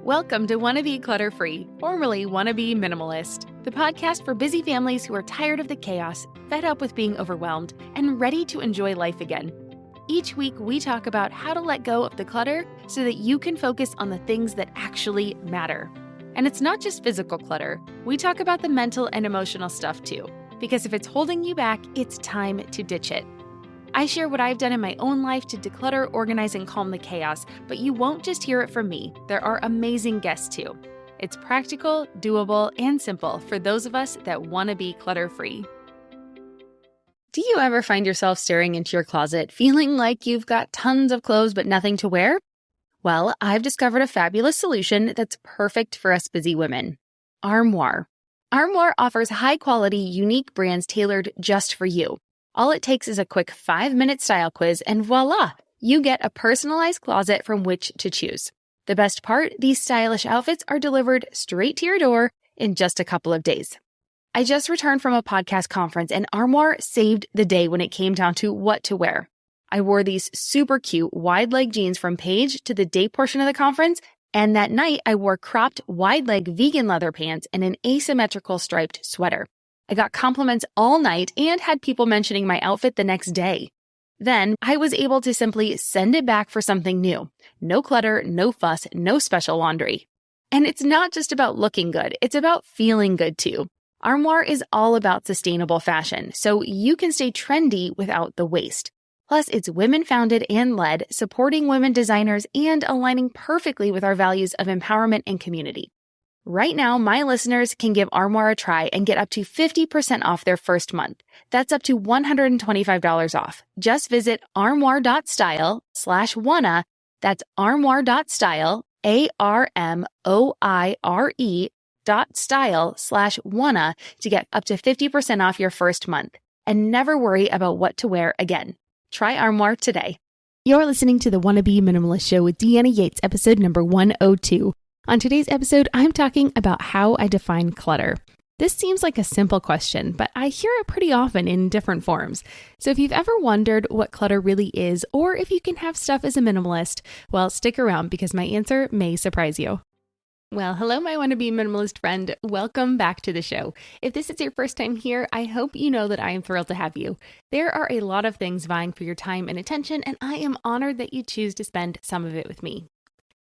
Welcome to Wanna Be Clutter-Free, formerly Wanna Be Minimalist, the podcast for busy families who are tired of the chaos, fed up with being overwhelmed, and ready to enjoy life again. Each week, we talk about how to let go of the clutter so that you can focus on the things that actually matter. And it's not just physical clutter. We talk about the mental and emotional stuff too, because if it's holding you back, it's time to ditch it. I share what I've done in my own life to declutter, organize, and calm the chaos, but you won't just hear it from me. There are amazing guests too. It's practical, doable, and simple for those of us that want to be clutter-free. Do you ever find yourself staring into your closet, feeling like you've got tons of clothes but nothing to wear? Well, I've discovered a fabulous solution that's perfect for us busy women. Armoire. Armoire offers high-quality, unique brands tailored just for you. All it takes is a quick 5-minute style quiz and voila, you get a personalized closet from which to choose. The best part, these stylish outfits are delivered straight to your door in just a couple of days. I just returned from a podcast conference and Armoire saved the day when it came down to what to wear. I wore these super cute wide leg jeans from Paige to the day portion of the conference, and that night I wore cropped wide leg vegan leather pants and an asymmetrical striped sweater. I got compliments all night and had people mentioning my outfit the next day. Then I was able to simply send it back for something new. No clutter, no fuss, no special laundry. And it's not just about looking good, it's about feeling good too. Armoire is all about sustainable fashion, so you can stay trendy without the waste. Plus, it's women-founded and led, supporting women designers and aligning perfectly with our values of empowerment and community. Right now, my listeners can give Armoire a try and get up to 50% off their first month. That's up to $125 off. Just visit armoire.style/wanna. That's armoire.style, ARMOIRE.style/wanna to get up to 50% off your first month. And never worry about what to wear again. Try Armoire today. You're listening to the Wanna Be Minimalist Show with Deanna Yates, episode number 102. On today's episode, I'm talking about how I define clutter. This seems like a simple question, but I hear it pretty often in different forms. So if you've ever wondered what clutter really is, or if you can have stuff as a minimalist, well, stick around because my answer may surprise you. Well, hello, my wannabe minimalist friend. Welcome back to the show. If this is your first time here, I hope you know that I am thrilled to have you. There are a lot of things vying for your time and attention, and I am honored that you choose to spend some of it with me.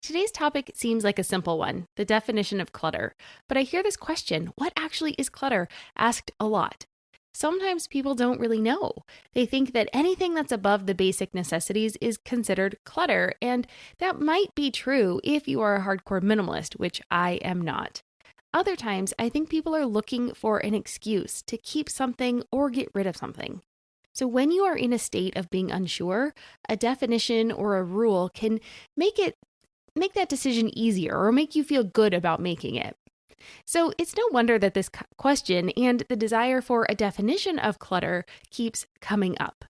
Today's topic seems like a simple one, the definition of clutter. But I hear this question, what actually is clutter, asked a lot. Sometimes people don't really know. They think that anything that's above the basic necessities is considered clutter, and that might be true if you are a hardcore minimalist, which I am not. Other times, I think people are looking for an excuse to keep something or get rid of something. So when you are in a state of being unsure, a definition or a rule can make that decision easier or make you feel good about making it. So it's no wonder that this question and the desire for a definition of clutter keeps coming up.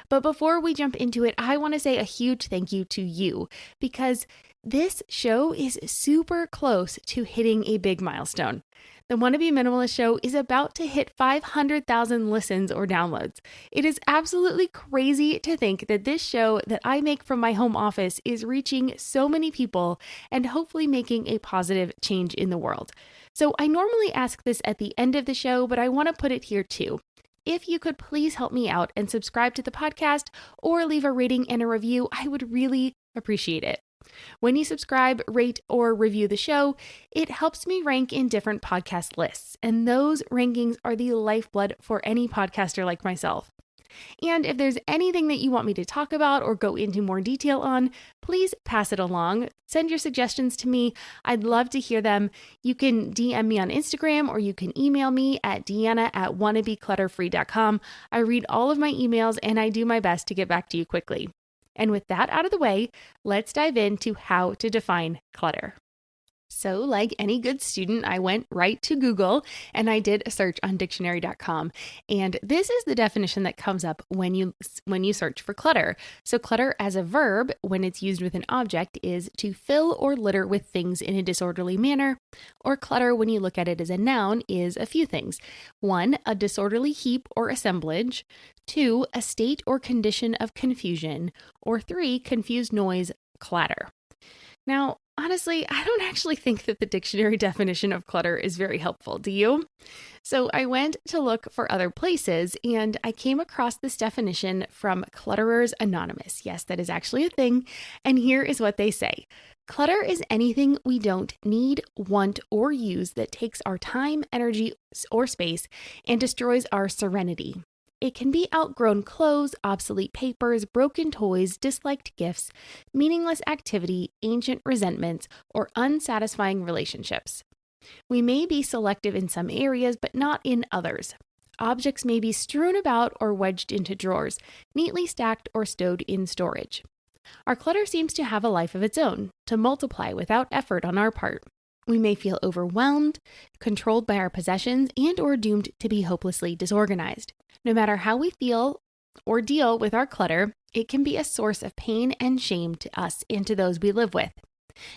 But before we jump into it, I want to say a huge thank you to you because this show is super close to hitting a big milestone. The Wanna Be Minimalist Show is about to hit 500,000 listens or downloads. It is absolutely crazy to think that this show that I make from my home office is reaching so many people and hopefully making a positive change in the world. So I normally ask this at the end of the show, but I want to put it here too. If you could please help me out and subscribe to the podcast or leave a rating and a review, I would really appreciate it. When you subscribe, rate, or review the show, it helps me rank in different podcast lists, and those rankings are the lifeblood for any podcaster like myself. And if there's anything that you want me to talk about or go into more detail on, please pass it along. Send your suggestions to me. I'd love to hear them. You can DM me on Instagram or you can email me at deanna@wannabeclutterfree.com. I read all of my emails and I do my best to get back to you quickly. And with that out of the way, let's dive into how to define clutter. So like any good student, I went right to Google and I did a search on dictionary.com. And this is the definition that comes up when you search for clutter. So clutter as a verb, when it's used with an object, is to fill or litter with things in a disorderly manner. Or clutter, when you look at it as a noun, is a few things. 1, a disorderly heap or assemblage. 2, a state or condition of confusion. Or 3, confused noise, clatter. Now, I honestly, I don't actually think that the dictionary definition of clutter is very helpful. Do you? So I went to look for other places and I came across this definition from Clutterers Anonymous. Yes, that is actually a thing. And here is what they say. Clutter is anything we don't need, want, or use that takes our time, energy, or space and destroys our serenity. It can be outgrown clothes, obsolete papers, broken toys, disliked gifts, meaningless activity, ancient resentments, or unsatisfying relationships. We may be selective in some areas, but not in others. Objects may be strewn about or wedged into drawers, neatly stacked or stowed in storage. Our clutter seems to have a life of its own, to multiply without effort on our part. We may feel overwhelmed, controlled by our possessions, and or doomed to be hopelessly disorganized. No matter how we feel or deal with our clutter, it can be a source of pain and shame to us and to those we live with.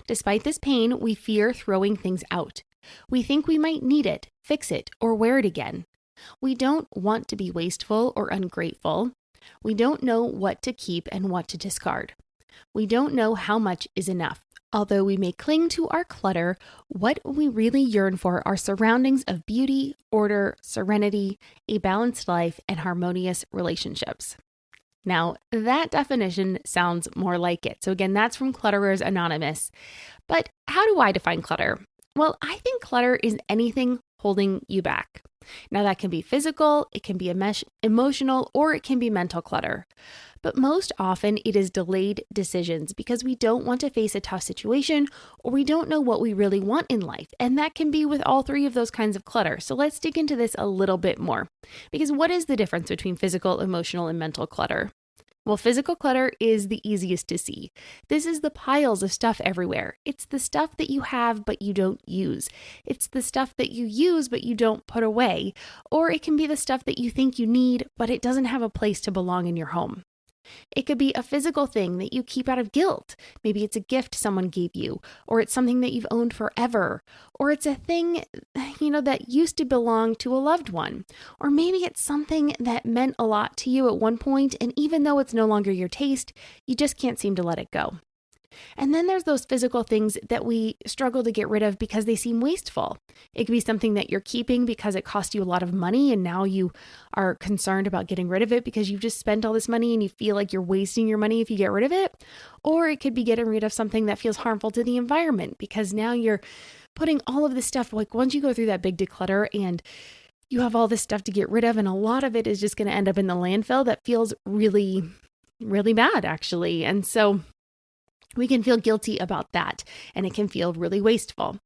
Despite this pain, we fear throwing things out. We think we might need it, fix it, or wear it again. We don't want to be wasteful or ungrateful. We don't know what to keep and what to discard. We don't know how much is enough. Although we may cling to our clutter, what we really yearn for are surroundings of beauty, order, serenity, a balanced life, and harmonious relationships. Now, that definition sounds more like it. So again, that's from Clutterers Anonymous. But how do I define clutter? Well, I think clutter is anything holding you back. Now, that can be physical, it can be emotional, or it can be mental clutter. But most often, it is delayed decisions because we don't want to face a tough situation or we don't know what we really want in life. And that can be with all three of those kinds of clutter. So let's dig into this a little bit more. Because what is the difference between physical, emotional, and mental clutter? Well, physical clutter is the easiest to see. This is the piles of stuff everywhere. It's the stuff that you have but you don't use. It's the stuff that you use but you don't put away. Or it can be the stuff that you think you need but it doesn't have a place to belong in your home. It could be a physical thing that you keep out of guilt. Maybe it's a gift someone gave you, or it's something that you've owned forever, or it's a thing, that used to belong to a loved one. Or maybe it's something that meant a lot to you at one point, and even though it's no longer your taste, you just can't seem to let it go. And then there's those physical things that we struggle to get rid of because they seem wasteful. It could be something that you're keeping because it cost you a lot of money and now you are concerned about getting rid of it because you've just spent all this money and you feel like you're wasting your money if you get rid of it. Or it could be getting rid of something that feels harmful to the environment because now you're putting all of this stuff, like once you go through that big declutter and you have all this stuff to get rid of and a lot of it is just going to end up in the landfill, that feels really, really bad actually. And so we can feel guilty about that, and it can feel really wasteful.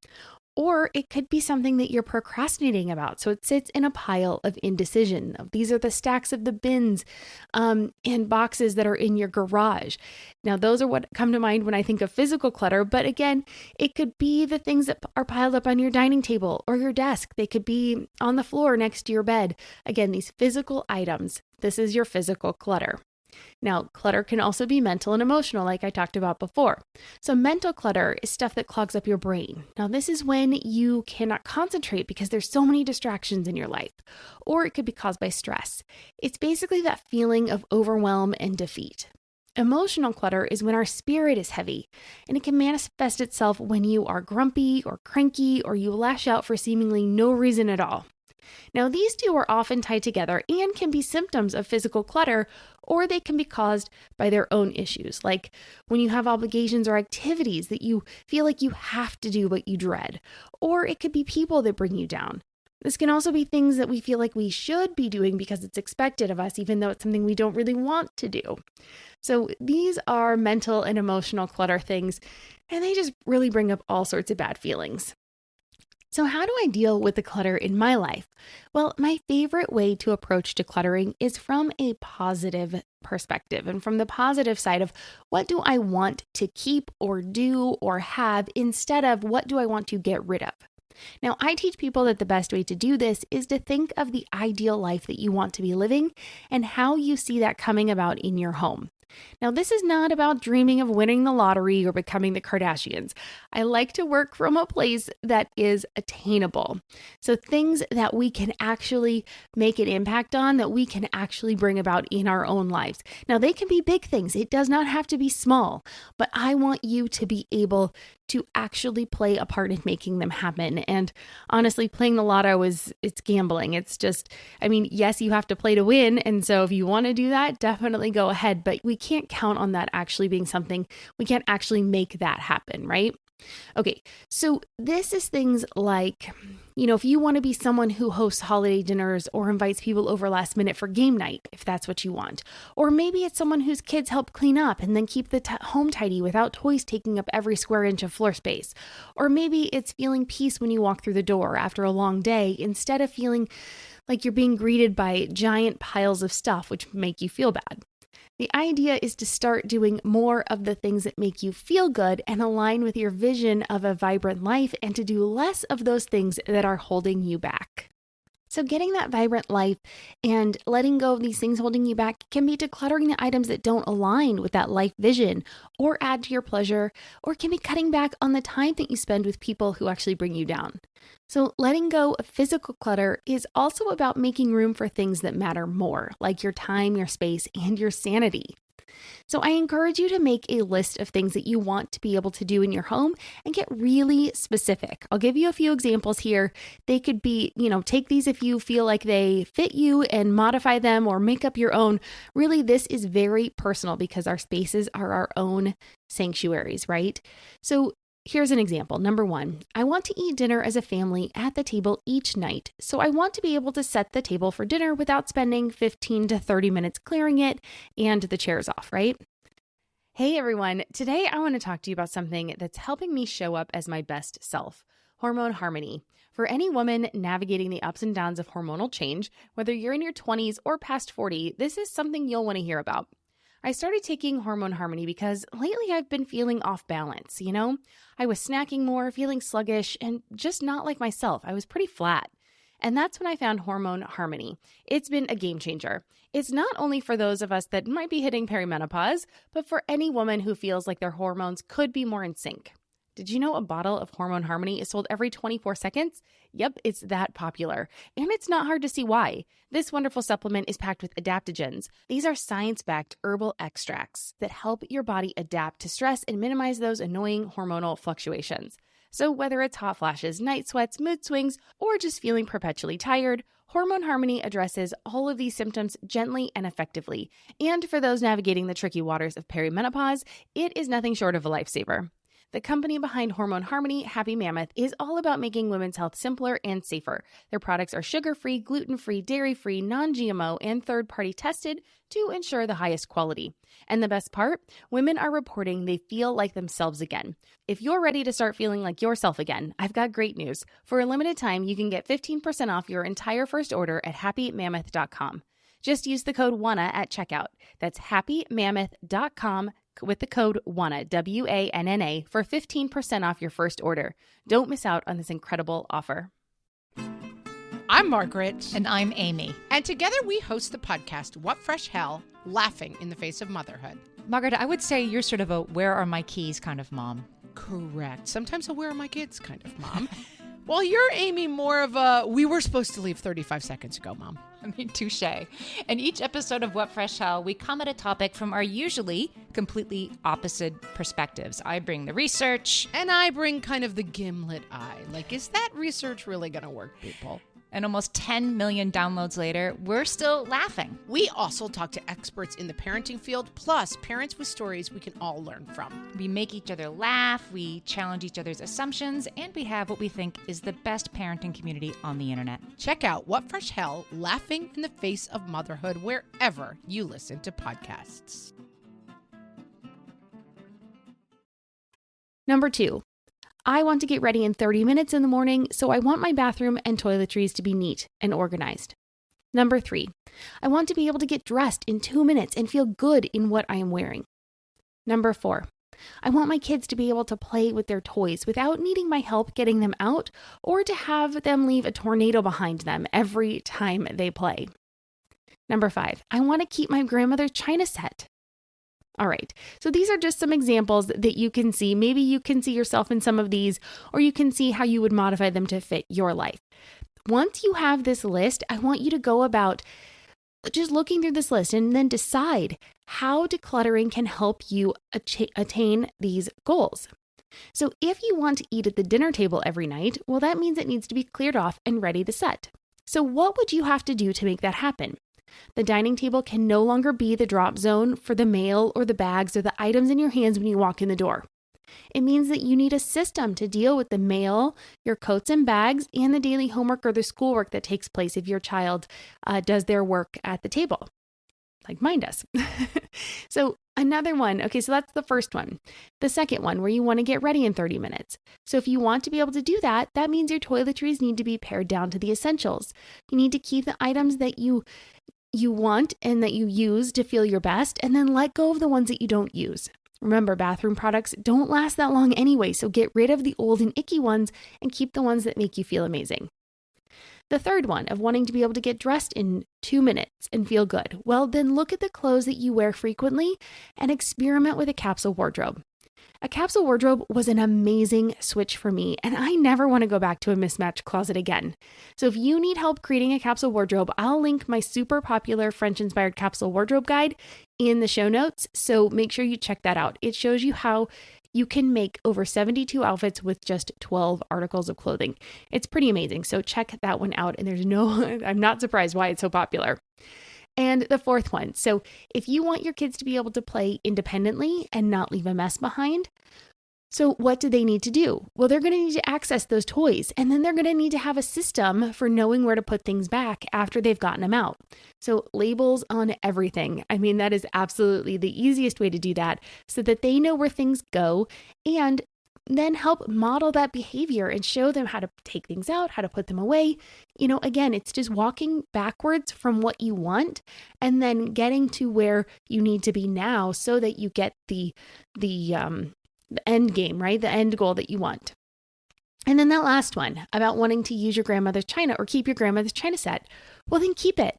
Or it could be something that you're procrastinating about. So it sits in a pile of indecision. These are the stacks of the bins and boxes that are in your garage. Now, those are what come to mind when I think of physical clutter. But again, it could be the things that are piled up on your dining table or your desk. They could be on the floor next to your bed. Again, these physical items. This is your physical clutter. Now, clutter can also be mental and emotional, like I talked about before. So mental clutter is stuff that clogs up your brain. Now, this is when you cannot concentrate because there's so many distractions in your life, or it could be caused by stress. It's basically that feeling of overwhelm and defeat. Emotional clutter is when our spirit is heavy, and it can manifest itself when you are grumpy or cranky or you lash out for seemingly no reason at all. Now, these two are often tied together and can be symptoms of physical clutter, or they can be caused by their own issues, like when you have obligations or activities that you feel like you have to do but you dread, or it could be people that bring you down. This can also be things that we feel like we should be doing because it's expected of us, even though it's something we don't really want to do. So these are mental and emotional clutter things, and they just really bring up all sorts of bad feelings. So how do I deal with the clutter in my life? Well, my favorite way to approach decluttering is from a positive perspective and from the positive side of what do I want to keep or do or have instead of what do I want to get rid of. Now, I teach people that the best way to do this is to think of the ideal life that you want to be living and how you see that coming about in your home. Now, this is not about dreaming of winning the lottery or becoming the Kardashians. I like to work from a place that is attainable. So things that we can actually make an impact on, that we can actually bring about in our own lives. Now, they can be big things. It does not have to be small, but I want you to be able to actually play a part in making them happen. And honestly, playing the lotto it's gambling. It's just, yes, you have to play to win. And so if you want to do that, definitely go ahead. But we can't count on that actually being something, we can't actually make that happen, right? Okay, so this is things like, if you want to be someone who hosts holiday dinners or invites people over last minute for game night, if that's what you want. Or maybe it's someone whose kids help clean up and then keep the home tidy without toys taking up every square inch of floor space. Or maybe it's feeling peace when you walk through the door after a long day instead of feeling like you're being greeted by giant piles of stuff which make you feel bad. The idea is to start doing more of the things that make you feel good and align with your vision of a vibrant life, and to do less of those things that are holding you back. So getting that vibrant life and letting go of these things holding you back can be decluttering the items that don't align with that life vision or add to your pleasure, or can be cutting back on the time that you spend with people who actually bring you down. So letting go of physical clutter is also about making room for things that matter more, like your time, your space, and your sanity. So I encourage you to make a list of things that you want to be able to do in your home and get really specific. I'll give you a few examples here. They could be, take these if you feel like they fit you and modify them or make up your own. Really, this is very personal because our spaces are our own sanctuaries, right? So here's an example. Number 1, I want to eat dinner as a family at the table each night. So I want to be able to set the table for dinner without spending 15 to 30 minutes clearing it and the chairs off, right? Hey everyone, today I want to talk to you about something that's helping me show up as my best self, hormone harmony. For any woman navigating the ups and downs of hormonal change, whether you're in your 20s or past 40, this is something you'll want to hear about. I started taking Hormone Harmony because lately I've been feeling off balance, I was snacking more, feeling sluggish, and just not like myself. I was pretty flat. And that's when I found Hormone Harmony. It's been a game changer. It's not only for those of us that might be hitting perimenopause, but for any woman who feels like their hormones could be more in sync. Did you know a bottle of Hormone Harmony is sold every 24 seconds? Yep, it's that popular. And it's not hard to see why. This wonderful supplement is packed with adaptogens. These are science-backed herbal extracts that help your body adapt to stress and minimize those annoying hormonal fluctuations. So whether it's hot flashes, night sweats, mood swings, or just feeling perpetually tired, Hormone Harmony addresses all of these symptoms gently and effectively. And for those navigating the tricky waters of perimenopause, it is nothing short of a lifesaver. The company behind Hormone Harmony, Happy Mammoth, is all about making women's health simpler and safer. Their products are sugar-free, gluten-free, dairy-free, non-GMO, and third-party tested to ensure the highest quality. And the best part, women are reporting they feel like themselves again. If you're ready to start feeling like yourself again, I've got great news. For a limited time, you can get 15% off your entire first order at happymammoth.com. Just use the code WANNA at checkout. That's happymammoth.com with the code WANNA, WANNA, for 15% off your first order. Don't miss out on this incredible offer. I'm Margaret. And I'm Amy. And together we host the podcast, What Fresh Hell? Laughing in the Face of Motherhood. Margaret, I would say you're sort of a where are my keys kind of mom. Correct. Sometimes a where are my kids kind of mom. Well, you're, Amy, more of a we were supposed to leave 35 seconds ago, mom. Touche. In each episode of What Fresh Hell, we come at a topic from our usually completely opposite perspectives. I bring the research. And I bring kind of the gimlet eye. Like, is that research really going to work, people? And almost 10 million downloads later, we're still laughing. We also talk to experts in the parenting field, plus parents with stories we can all learn from. We make each other laugh, we challenge each other's assumptions, and we have what we think is the best parenting community on the internet. Check out What Fresh Hell? Laughing in the Face of Motherhood wherever you listen to podcasts. Number 2. I want to get ready in 30 minutes in the morning, so I want my bathroom and toiletries to be neat and organized. Number 3, I want to be able to get dressed in 2 minutes and feel good in what I am wearing. Number 4, I want my kids to be able to play with their toys without needing my help getting them out or to have them leave a tornado behind them every time they play. Number 5, I want to keep my grandmother's china set. All right. So these are just some examples that you can see. Maybe you can see yourself in some of these, or you can see how you would modify them to fit your life. Once you have this list, I want you to go about just looking through this list and then decide how decluttering can help you attain these goals. So if you want to eat at the dinner table every night, well, that means it needs to be cleared off and ready to set. So what would you have to do to make that happen? The dining table can no longer be the drop zone for the mail or the bags or the items in your hands when you walk in the door. It means that you need a system to deal with the mail, your coats and bags, and the daily homework or the schoolwork that takes place if your child does their work at the table, like mine does. So another one, okay, so that's the first one. The second one, where you want to get ready in 30 minutes. So if you want to be able to do that, that means your toiletries need to be pared down to the essentials. You need to keep the items that you want and that you use to feel your best, and then let go of the ones that you don't use. Remember, bathroom products don't last that long anyway, so get rid of the old and icky ones and keep the ones that make you feel amazing. The third one of wanting to be able to get dressed in 2 minutes and feel good. Well, then look at the clothes that you wear frequently and experiment with a capsule wardrobe. A capsule wardrobe was an amazing switch for me, and I never want to go back to a mismatched closet again. So if you need help creating a capsule wardrobe, I'll link my super popular French-inspired capsule wardrobe guide in the show notes, so make sure you check that out. It shows you how you can make over 72 outfits with just 12 articles of clothing. It's pretty amazing, so check that one out, and I'm not surprised why it's so popular. And the fourth one, so if you want your kids to be able to play independently and not leave a mess behind, so what do they need to do? Well, they're going to need to access those toys, and then they're going to need to have a system for knowing where to put things back after they've gotten them out. So labels on everything. I mean, that is absolutely the easiest way to do that, so that they know where things go, and then help model that behavior and show them how to take things out, how to put them away. Again, it's just walking backwards from what you want and then getting to where you need to be now so that you get the end game, right? The end goal that you want. And then that last one about wanting to use your grandmother's china or keep your grandmother's china set. Well, then keep it.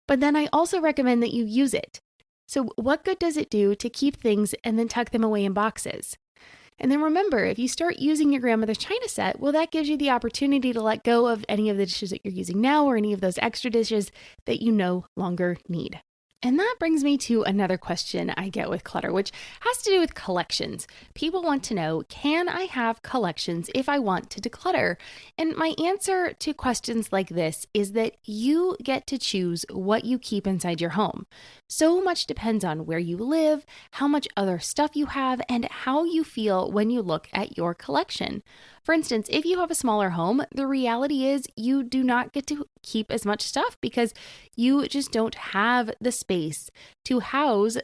But then I also recommend that you use it. So what good does it do to keep things and then tuck them away in boxes? And then remember, if you start using your grandmother's china set, well, that gives you the opportunity to let go of any of the dishes that you're using now or any of those extra dishes that you no longer need. And that brings me to another question I get with clutter, which has to do with collections. People want to know, can I have collections if I want to declutter? And my answer to questions like this is that you get to choose what you keep inside your home. So much depends on where you live, how much other stuff you have, and how you feel when you look at your collection. For instance, if you have a smaller home, the reality is you do not get to keep as much stuff because you just don't have the space to house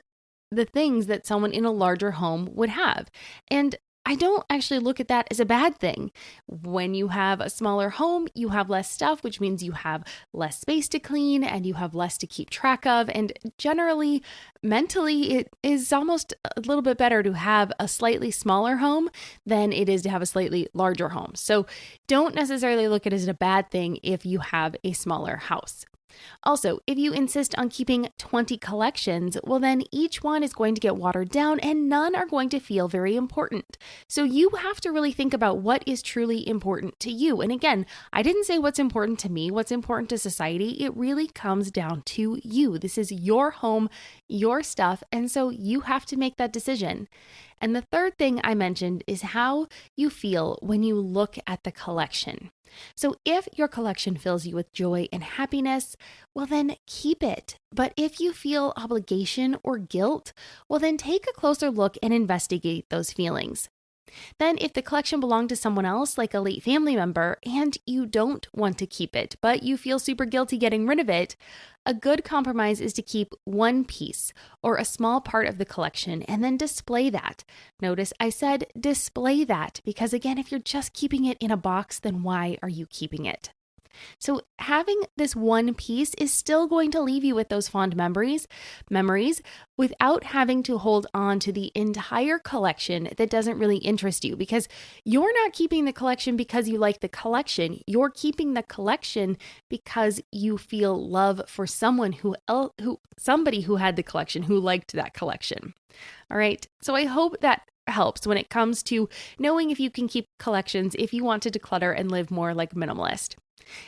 the things that someone in a larger home would have. And I don't actually look at that as a bad thing. When you have a smaller home, you have less stuff, which means you have less space to clean and you have less to keep track of. And generally, mentally, it is almost a little bit better to have a slightly smaller home than it is to have a slightly larger home. So don't necessarily look at it as a bad thing if you have a smaller house. Also, if you insist on keeping 20 collections, well then each one is going to get watered down and none are going to feel very important. So you have to really think about what is truly important to you. And again, I didn't say what's important to me, what's important to society. It really comes down to you. This is your home, your stuff, and so you have to make that decision. And the third thing I mentioned is how you feel when you look at the collection. So if your collection fills you with joy and happiness, well then keep it. But if you feel obligation or guilt, well then take a closer look and investigate those feelings. Then if the collection belonged to someone else, like a late family member, and you don't want to keep it, but you feel super guilty getting rid of it, a good compromise is to keep one piece or a small part of the collection and then display that. Notice I said display that because again, if you're just keeping it in a box, then why are you keeping it? So having this one piece is still going to leave you with those fond memories without having to hold on to the entire collection that doesn't really interest you, because you're not keeping the collection because you like the collection. You're keeping the collection because you feel love for somebody who had the collection, who liked that collection. All right. So I hope that helps when it comes to knowing if you can keep collections if you want to declutter and live more like a minimalist.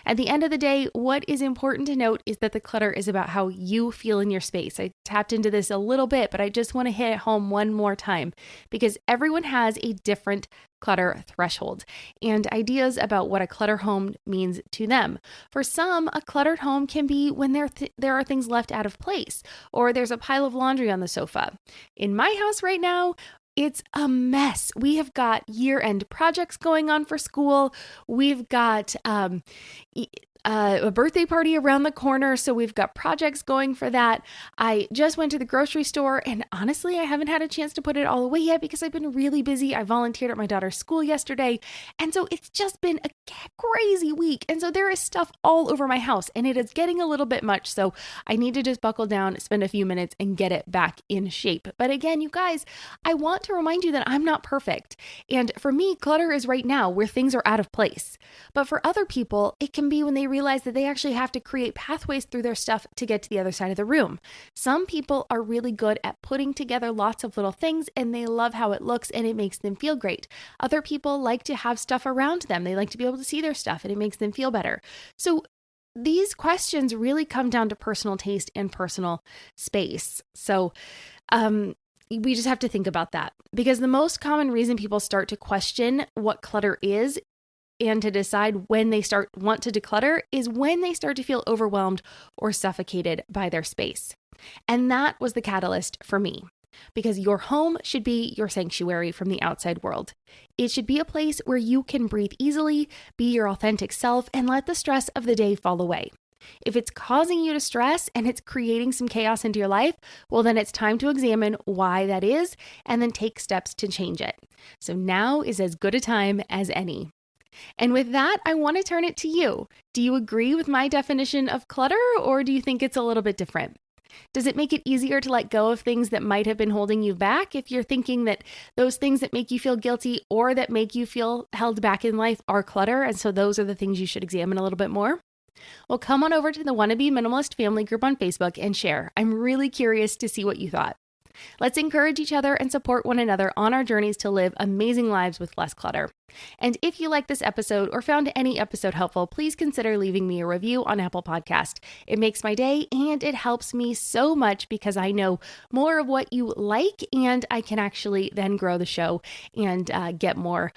At the end of the day, what is important to note is that the clutter is about how you feel in your space. I tapped into this a little bit, but I just want to hit it home one more time because everyone has a different clutter threshold and ideas about what a clutter home means to them. For some, a cluttered home can be when there are things left out of place or there's a pile of laundry on the sofa. In my house right now, it's a mess. We have got year-end projects going on for school. We've got a birthday party around the corner, so we've got projects going for that. I just went to the grocery store, and honestly, I haven't had a chance to put it all away yet because I've been really busy. I volunteered at my daughter's school yesterday, and so it's just been a crazy week. And so there is stuff all over my house, and it is getting a little bit much, so I need to just buckle down, spend a few minutes, and get it back in shape. But again, you guys, I want to remind you that I'm not perfect. And for me, clutter is right now where things are out of place. But for other people, it can be when they realize that they actually have to create pathways through their stuff to get to the other side of the room. Some people are really good at putting together lots of little things and they love how it looks and it makes them feel great. Other people like to have stuff around them. They like to be able to see their stuff and it makes them feel better. So these questions really come down to personal taste and personal space. So, we just have to think about that because the most common reason people start to question what clutter is and to decide when they want to declutter is when they start to feel overwhelmed or suffocated by their space. And that was the catalyst for me because your home should be your sanctuary from the outside world. It should be a place where you can breathe easily, be your authentic self, and let the stress of the day fall away. If it's causing you to stress and it's creating some chaos into your life, well, then it's time to examine why that is and then take steps to change it. So now is as good a time as any. And with that, I want to turn it to you. Do you agree with my definition of clutter or do you think it's a little bit different? Does it make it easier to let go of things that might have been holding you back if you're thinking that those things that make you feel guilty or that make you feel held back in life are clutter, and so those are the things you should examine a little bit more? Well, come on over to the Wannabe Minimalist family group on Facebook and share. I'm really curious to see what you thought. Let's encourage each other and support one another on our journeys to live amazing lives with less clutter. And if you like this episode or found any episode helpful, please consider leaving me a review on Apple Podcast. It makes my day and it helps me so much because I know more of what you like and I can actually then grow the show and get more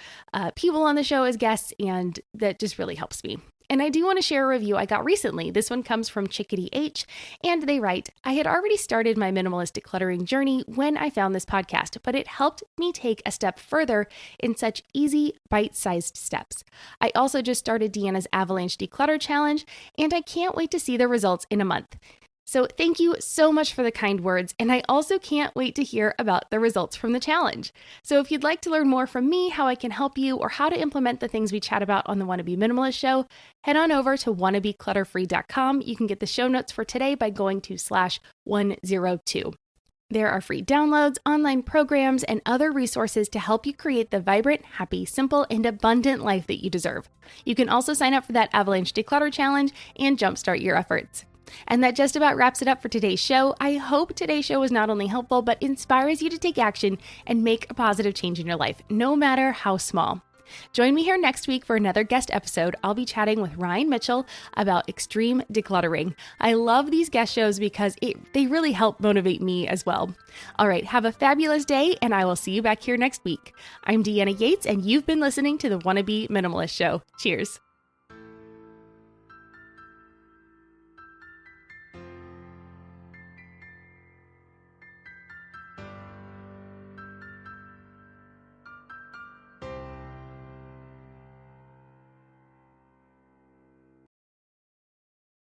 people on the show as guests, and that just really helps me. And I do want to share a review I got recently. This one comes from Chickadee H, and they write, I had already started my minimalist decluttering journey when I found this podcast, but it helped me take a step further in such easy, bite-sized steps. I also just started Deanna's Avalanche Declutter Challenge, and I can't wait to see the results in a month. So thank you so much for the kind words, and I also can't wait to hear about the results from the challenge. So if you'd like to learn more from me, how I can help you, or how to implement the things we chat about on the Wannabe Minimalist Show, head on over to wannabeclutterfree.com. You can get the show notes for today by going to /102. There are free downloads, online programs, and other resources to help you create the vibrant, happy, simple, and abundant life that you deserve. You can also sign up for that Avalanche Declutter Challenge and jumpstart your efforts. And that just about wraps it up for today's show. I hope today's show was not only helpful, but inspires you to take action and make a positive change in your life, no matter how small. Join me here next week for another guest episode. I'll be chatting with Ryan Mitchell about extreme decluttering. I love these guest shows because they really help motivate me as well. All right, have a fabulous day, and I will see you back here next week. I'm Deanna Yates, and you've been listening to the Wannabe Minimalist Show. Cheers.